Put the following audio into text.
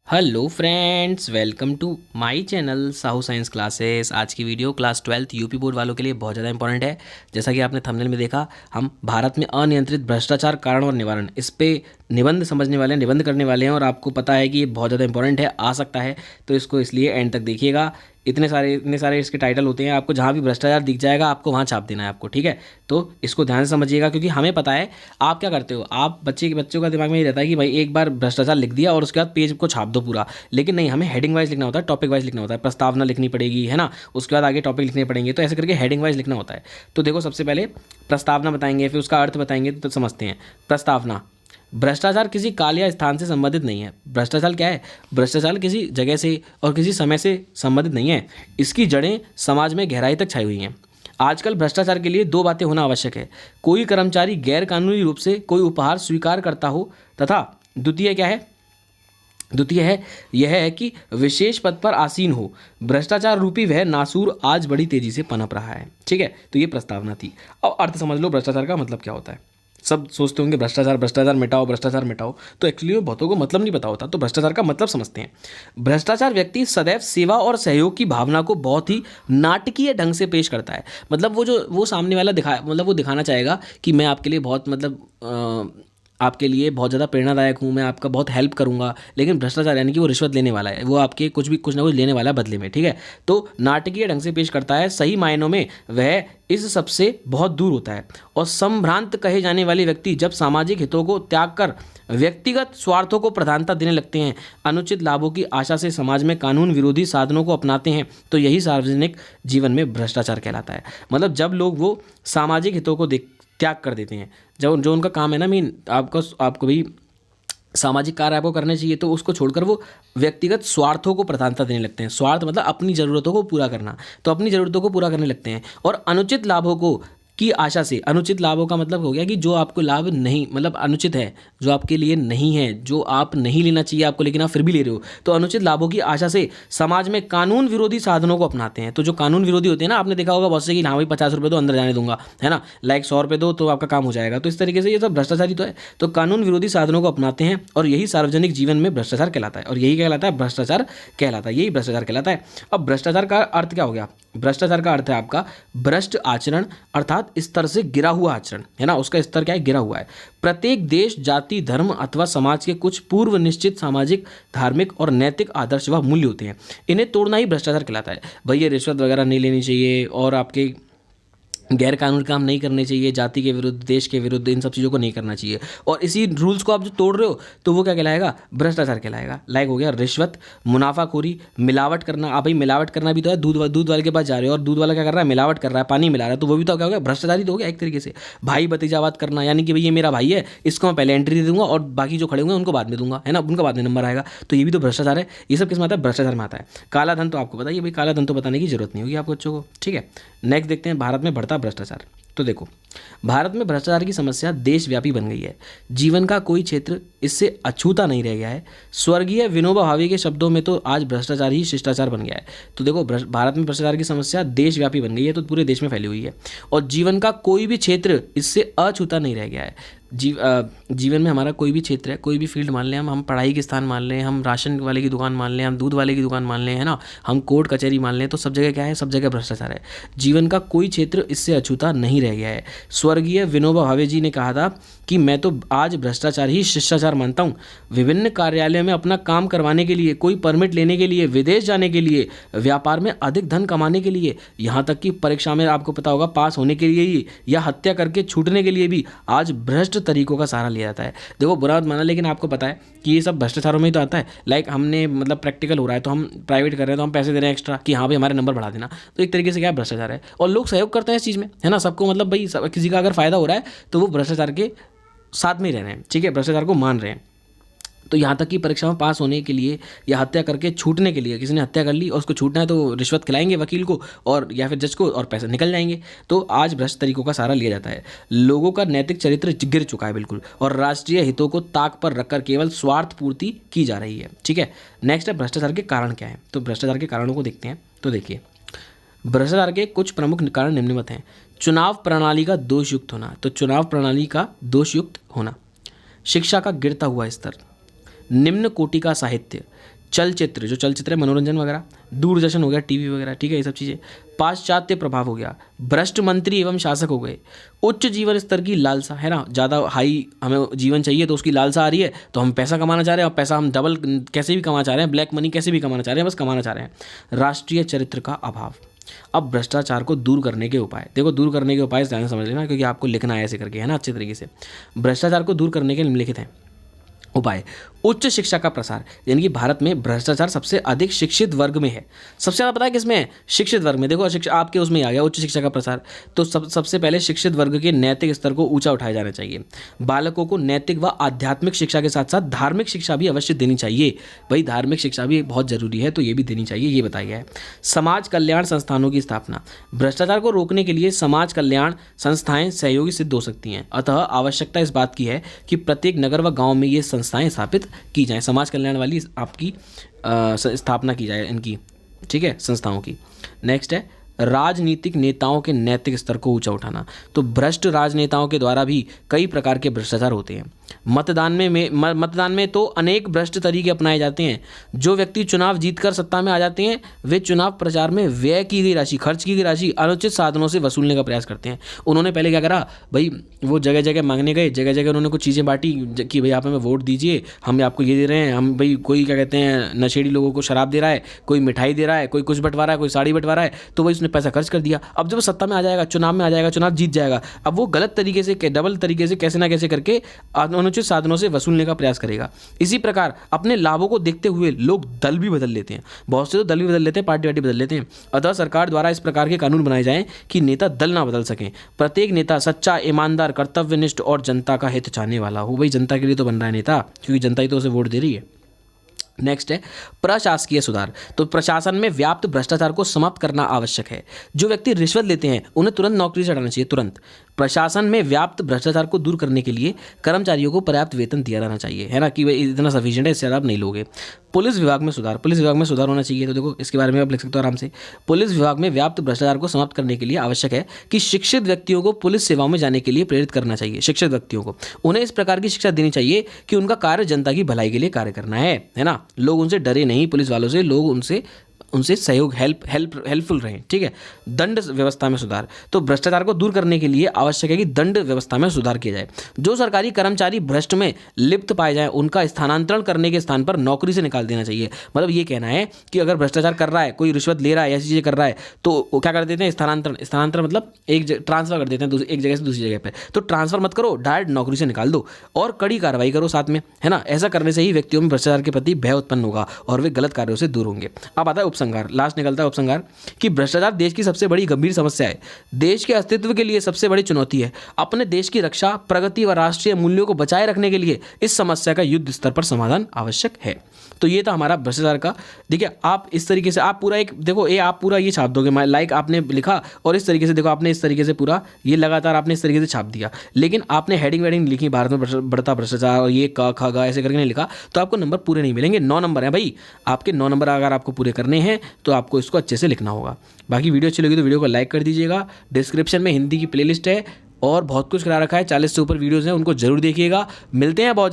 Hello friends, welcome to my channel Sahu science classes. आज की video class 12th UP board वालों के लिए बहुत ज़्यादा इंपॉर्टेंट है। जैसा कि आपने थंबनेल में देखा, हम भारत में अनियंत्रित भ्रष्टाचार कारण और निवारण इस पे निबंध समझने वाले हैं, निबंध करने वाले हैं। और आपको पता है कि ये बहुत ज़्यादा इंपॉर्टेंट है, आ सकता है, तो इसको इसलिए एंड तक देखिएगा। इतने सारे इसके टाइटल होते हैं, आपको जहाँ भी भ्रष्टाचार दिख जाएगा आपको वहाँ छाप देना है आपको, ठीक है। तो इसको ध्यान से समझिएगा, क्योंकि हमें पता है आप क्या करते हो। आप बच्चों का दिमाग में ये रहता है कि भाई एक बार भ्रष्टाचार लिख दिया और उसके बाद पेज को छाप दो पूरा। लेकिन नहीं, हमें हेडिंग वाइज लिखना होता है, टॉपिक वाइज लिखना होता है। प्रस्तावना लिखनी पड़ेगी, है ना, उसके बाद आगे टॉपिक लिखने पड़ेंगे, तो ऐसे करके हेडिंग वाइज लिखना होता है। तो देखो, सबसे पहले प्रस्तावना बताएंगे, फिर उसका अर्थ बताएंगे। तो समझते हैं प्रस्तावना। भ्रष्टाचार किसी काल या स्थान से संबंधित नहीं है। भ्रष्टाचार क्या है? भ्रष्टाचार किसी जगह से और किसी समय से संबंधित नहीं है। इसकी जड़ें समाज में गहराई तक छाई हुई हैं। आजकल भ्रष्टाचार के लिए दो बातें होना आवश्यक है। कोई कर्मचारी गैर कानूनी रूप से कोई उपहार स्वीकार करता हो, तथा द्वितीय क्या है? द्वितीय है यह है कि विशेष पद पर आसीन हो। भ्रष्टाचार रूपी वह नासूर आज बड़ी तेजी से पनप रहा है। ठीक है, तो ये प्रस्तावना थी। अब अर्थ समझ लो, भ्रष्टाचार का मतलब क्या होता है। सब सोचते होंगे भ्रष्टाचार भ्रष्टाचार मिटाओ, भ्रष्टाचार मिटाओ, तो एक्चुअली में बहुतों को मतलब नहीं पता होता। तो भ्रष्टाचार का मतलब समझते हैं। भ्रष्टाचार व्यक्ति सदैव सेवा और सहयोग की भावना को बहुत ही नाटकीय ढंग से पेश करता है। मतलब वो सामने वाला मतलब वो दिखाना चाहेगा कि मैं आपके लिए बहुत आपके लिए बहुत ज़्यादा प्रेरणादायक हूँ, मैं आपका बहुत हेल्प करूँगा। लेकिन भ्रष्टाचार यानी कि वो रिश्वत लेने वाला है, वो आपके कुछ ना कुछ लेने वाला है बदले में, ठीक है। तो नाटकीय ढंग से पेश करता है। सही मायनों में वह इस सबसे बहुत दूर होता है। और संभ्रांत कहे जाने वाले व्यक्ति जब सामाजिक हितों को त्याग कर व्यक्तिगत स्वार्थों को प्रधानता देने लगते हैं, अनुचित लाभों की आशा से समाज में कानून विरोधी साधनों को अपनाते हैं, तो यही सार्वजनिक जीवन में भ्रष्टाचार कहलाता है। मतलब जब लोग वो सामाजिक हितों को त्याग कर देते हैं, जब जो उनका काम है ना, मीन आपको भी सामाजिक कार्य आपको करने चाहिए, तो उसको छोड़कर वो व्यक्तिगत स्वार्थों को प्रधानता देने लगते हैं। स्वार्थ मतलब अपनी ज़रूरतों को पूरा करना, तो अपनी ज़रूरतों को पूरा करने लगते हैं। और अनुचित लाभों को की आशा से, अनुचित लाभों का मतलब हो गया कि जो आपको लाभ नहीं, मतलब अनुचित है, जो आपके लिए नहीं है, जो आप नहीं लेना चाहिए आपको, लेकिन आप फिर भी ले रहे हो, तो अनुचित लाभों की आशा से समाज में कानून विरोधी साधनों को अपनाते हैं। तो जो कानून विरोधी होते हैं ना, आपने देखा होगा बहुत से कि हाँ भाई 50 रुपये दो अंदर जाने दूंगा, है ना, लाइक 100 रुपये दो तो आपका काम हो जाएगा। तो इस तरीके से ये सब भ्रष्टाचारी तो है। तो कानून विरोधी साधनों को अपनाते हैं, और यही सार्वजनिक जीवन में भ्रष्टाचार कहलाता है। और यही कहलाता है भ्रष्टाचार कहलाता है, यही भ्रष्टाचार कहलाता है। अब भ्रष्टाचार का अर्थ क्या हो गया? भ्रष्टाचार का अर्थ है आपका भ्रष्ट आचरण, अर्थात स्तर से गिरा हुआ आचरण, है ना। उसका स्तर क्या है? गिरा हुआ है। प्रत्येक देश, जाति, धर्म अथवा समाज के कुछ पूर्व निश्चित सामाजिक, धार्मिक और नैतिक आदर्श व मूल्य होते हैं। इन्हें तोड़ना ही भ्रष्टाचार कहलाता है। भाई ये रिश्वत वगैरह नहीं लेनी चाहिए, और आपके गैर कानूनी काम नहीं करने चाहिए, जाति के विरुद्ध, देश के विरुद्ध, इन सब चीज़ों को नहीं करना चाहिए। और इसी रूल्स को आप जो तोड़ रहे हो, तो वो क्या कहलाएगा? भ्रष्टाचार कहलाएगा। लाइक हो गया रिश्वत, मुनाफाखोरी, मिलावट करना। आप भाई मिलावट करना भी तो है, दूध वाले के पास जा रहे हो और दूध वाला क्या कर रहा है? मिलावट कर रहा है, पानी मिला रहा है, तो वो भी तो क्या हो गया? भ्रष्टाचारी तो हो गया एक तरीके से। भाई भतीजावाद करना, यानी कि भाई ये मेरा भाई है, इसको मैं पहले एंट्री दे दूंगा और बाकी जो खड़े होंगे उनको बाद में दूंगा, है ना, उनका बाद में नंबर आएगा। तो ये भी तो भ्रष्टाचार है। ये सब किस में आता है? भ्रष्टाचार में आता है। काला धन तो आपको पता है, भाई काला धन तो बताने की जरूरत नहीं होगी आपको बच्चों को, ठीक है। नेक्स्ट देखते हैं भारत में बढ़ता भ्रष्टाचार। तो देखो, भारत में भ्रष्टाचार की समस्या देशव्यापी बन गई है। जीवन का कोई क्षेत्र इससे अछूता नहीं रह गया है। स्वर्गीय विनोबा भावे के शब्दों में तो आज भ्रष्टाचार ही शिष्टाचार बन गया है। तो देखो, भारत में भ्रष्टाचार की समस्या देशव्यापी बन गई है, तो पूरे देश में फैली हुई है। और जीवन का कोई भी क्षेत्र इससे अछूता नहीं रह गया है। जीवन में हमारा कोई भी क्षेत्र है, कोई भी फील्ड मान लें, हम पढ़ाई के स्थान मान लें, हम राशन वाले की दुकान मान लें, हम दूध वाले की दुकान मान लें, है ना, हम कोर्ट कचहरी मान लें, तो सब जगह क्या है? सब जगह भ्रष्टाचार है। जीवन का कोई क्षेत्र इससे अछूता नहीं रह गया है। स्वर्गीय विनोबा भावे जी ने कहा था कि मैं तो आज भ्रष्टाचार ही शिष्टाचार मानता हूँ। विभिन्न कार्यालयों में अपना काम करवाने के लिए, कोई परमिट लेने के लिए, विदेश जाने के लिए, व्यापार में अधिक धन कमाने के लिए, यहाँ तक कि परीक्षा में आपको पता होगा पास होने के लिए ही, या हत्या करके छूटने के लिए भी आज भ्रष्ट तरीकों का सहारा लिया जाता है। देखो, बुरा मत माना, लेकिन आपको पता है कि ये सब भ्रष्टाचारों में ही तो आता है। लाइक हमने मतलब प्रैक्टिकल हो रहा है, तो हम प्राइवेट कर रहे हैं, तो हम पैसे दे रहे हैं एक्स्ट्रा कि हाँ भाई हमारे नंबर बढ़ा देना। तो एक तरीके से क्या है? भ्रष्टाचार है। और लोग सहयोग करते हैं इस चीज़ में, है ना, सबको, मतलब भाई किसी का अगर फायदा हो रहा है तो वो भ्रष्टाचार के साथ में ही रह रहे हैं, ठीक है, भ्रष्टाचार को मान रहे हैं। तो यहाँ तक कि परीक्षा में पास होने के लिए या हत्या करके छूटने के लिए, किसी ने हत्या कर ली और उसको छूटना है, तो रिश्वत खिलाएंगे वकील को और या फिर जज को, और पैसे निकल जाएंगे। तो आज भ्रष्ट तरीकों का सहारा लिया जाता है। लोगों का नैतिक चरित्र गिर चुका है बिल्कुल, और राष्ट्रीय हितों को ताक पर रखकर केवल स्वार्थ पूर्ति की जा रही है, ठीक है। नेक्स्ट है भ्रष्टाचार के कारण क्या है। तो भ्रष्टाचार के कारणों को देखते हैं। तो देखिए, भ्रष्टाचार के कुछ प्रमुख कारण निम्नलिखित हैं। चुनाव प्रणाली का दोषयुक्त होना, तो चुनाव प्रणाली का दोषयुक्त होना। शिक्षा का गिरता हुआ स्तर, निम्न कोटि का साहित्य, चलचित्र, जो चलचित्र है मनोरंजन वगैरह, दूरदर्शन हो गया, टीवी वगैरह, ठीक है, ये सब चीज़ें, पाश्चात्य प्रभाव हो गया, भ्रष्ट मंत्री एवं शासक हो गए, उच्च जीवन स्तर की लालसा, है ना, ज़्यादा हाई हमें जीवन चाहिए तो उसकी लालसा आ रही है, तो हम पैसा कमाना चाह रहे हैं और पैसा हम डबल कैसे भी कमाना चाह रहे हैं, ब्लैक मनी कैसे भी कमाना चाह रहे हैं, बस कमाना चाह रहे हैं। राष्ट्रीय चरित्र का अभाव। अब भ्रष्टाचार को दूर करने के उपाय, देखो दूर करने के उपाय ध्यान से समझ लेना, क्योंकि आपको लिखना है ऐसे करके, है ना, अच्छे तरीके से। भ्रष्टाचार को दूर करने के निम्नलिखित हैं उपाय। उच्च शिक्षा का प्रसार, यानी कि भारत में भ्रष्टाचार सबसे अधिक शिक्षित वर्ग में है। सबसे ज़्यादा पता है किसमें है? शिक्षित वर्ग में। देखो शिक्षा आपके उसमें ही आ गया उच्च शिक्षा का प्रसार। तो सबसे पहले शिक्षित वर्ग के नैतिक स्तर को ऊंचा उठाया जाना चाहिए। बालकों को नैतिक व आध्यात्मिक शिक्षा के साथ साथ धार्मिक शिक्षा भी अवश्य देनी चाहिए। भाई धार्मिक शिक्षा भी बहुत जरूरी है, तो ये भी देनी चाहिए, ये बताया गया है। समाज कल्याण संस्थानों की स्थापना, भ्रष्टाचार को रोकने के लिए समाज कल्याण संस्थाएं सहयोगी सिद्ध हो सकती हैं। अतः आवश्यकता इस बात की है कि प्रत्येक नगर व गाँव में ये संस्थाएं स्थापित की जाएं। समाज कल्याण वाली आपकी स्थापना की जाए इनकी, ठीक है, संस्थाओं की। नेक्स्ट है राजनीतिक नेताओं के नैतिक स्तर को ऊंचा उठाना। तो भ्रष्ट राजनेताओं के द्वारा भी कई प्रकार के भ्रष्टाचार होते हैं। मतदान में तो अनेक भ्रष्ट तरीके अपनाए जाते हैं। जो व्यक्ति चुनाव जीतकर सत्ता में आ जाते हैं वे चुनाव प्रचार में व्यय की गई राशि, खर्च की गई राशि अनुचित साधनों से वसूलने का प्रयास करते हैं। उन्होंने पहले क्या करा भाई, वो जगह जगह मांगने गए, जगह जगह उन्होंने कुछ चीज़ें बांटी कि भाई आप हमें वोट दीजिए, हम आपको ये दे रहे हैं, हम भाई कोई क्या कहते हैं नशेड़ी लोगों को शराब दे रहा है, कोई मिठाई दे रहा है, कोई कुछ बंटवा रहा है, कोई साड़ी बंटवा रहा है, तो भाई उसने पैसा खर्च कर दिया। अब जब वो सत्ता में आ जाएगा, चुनाव में आ जाएगा, चुनाव जीत जाएगा, अब वो गलत तरीके से डबल तरीके से कैसे ना कैसे करके अनुचित साधनों से वसूलने का प्रयास करेगा। इसी प्रकार अपने लाभों को देखते हुए लोग दल भी बदल लेते हैं। बहुत से तो दल भी बदल लेते हैं, पार्टी वार्टी बदल लेते हैं। अतः सरकार द्वारा इस प्रकार के कानून बनाए जाएं कि नेता दल ना बदल सकें। प्रत्येक नेता सच्चा, ईमानदार, कर्तव्यनिष्ठ और जनता का हित चाहने वाला हो। भाई जनता के लिए तो बन रहा है नेता, क्योंकि जनता ही तो उसे वोट दे रही है। नेक्स्ट है प्रशासकीय सुधार। तो प्रशासन में व्याप्त भ्रष्टाचार को समाप्त करना आवश्यक है। जो व्यक्ति रिश्वत लेते हैं उन्हें तुरंत नौकरी से हटाना चाहिए, तुरंत। प्रशासन में व्याप्त भ्रष्टाचार को दूर करने के लिए कर्मचारियों को पर्याप्त वेतन दिया जाना चाहिए, है ना, कि भाई इतना सफिशिएंट है, इससे ज़्यादा आप नहीं लोगे। पुलिस विभाग में सुधार, पुलिस विभाग में सुधार होना चाहिए। तो देखो इसके बारे में आप लिख सकते हो आराम से। पुलिस विभाग में व्याप्त भ्रष्टाचार को समाप्त करने के लिए आवश्यक है कि शिक्षित व्यक्तियों को पुलिस सेवाओं में जाने के लिए प्रेरित करना चाहिए। शिक्षित व्यक्तियों को उन्हें इस प्रकार की शिक्षा देनी चाहिए कि उनका कार्य जनता की भलाई के लिए कार्य करना है ना। लोग उनसे डरे नहीं, पुलिस वालों से, लोग उनसे सहयोग हेल्पफुल रहें, ठीक है। दंड व्यवस्था में सुधार। तो भ्रष्टाचार को दूर करने के लिए आवश्यक है कि दंड व्यवस्था में सुधार किया जाए। जो सरकारी कर्मचारी भ्रष्ट में लिप्त पाए जाएं उनका स्थानांतरण करने के स्थान पर नौकरी से निकाल देना चाहिए। मतलब ये कहना है कि अगर भ्रष्टाचार कर रहा है, कोई रिश्वत ले रहा है, ऐसी चीज़ें कर रहा है, तो वो क्या कर देते हैं, स्थानांतरण मतलब ट्रांसफर कर देते हैं एक जगह से दूसरी जगह पर। तो ट्रांसफर मत करो, डायरेक्ट नौकरी से निकाल दो और कड़ी कार्रवाई करो साथ में, है ना। ऐसा करने से ही व्यक्तियों में भ्रष्टाचार के प्रति भय उत्पन्न होगा और वे गलत कार्यों से दूर होंगे। अब आता है उपसंहार, लास्ट निकलता है उपसंहार कि भ्रष्टाचार देश की सबसे बड़ी गंभीर समस्या है। देश के अस्तित्व के लिए सबसे बड़ी चुनौती है। अपने देश की रक्षा, प्रगति व राष्ट्रीय मूल्यों को बचाए रखने के लिए इस समस्या का युद्ध स्तर पर समाधान आवश्यक है। तो ये था हमारा भ्रष्टाचार का। देखिए आप इस तरीके से आप पूरा एक देखो ये आप पूरा ये छाप दोगे, लाइक आपने लिखा और इस तरीके से देखो आपने इस तरीके से पूरा ये लगातार आपने इस तरीके से छाप दिया, लेकिन आपने हेडिंग वेडिंग लिखी भारत में बढ़ता भ्रष्टाचार और ये क ख ग ऐसे करके नहीं लिखा, तो आपको नंबर पूरे नहीं मिलेंगे। 9 नंबर हैं भाई आपके, 9 नंबर अगर आपको पूरे करने हैं तो आपको इसको अच्छे से लिखना होगा। बाकी वीडियो अच्छी लगी तो वीडियो को लाइक कर दीजिएगा। डिस्क्रिप्शन में हिंदी की प्लेलिस्ट है और बहुत कुछ करा रखा है, 40 से ऊपर वीडियोज़ हैं, उनको जरूर देखिएगा। मिलते हैं बहुत जल्द।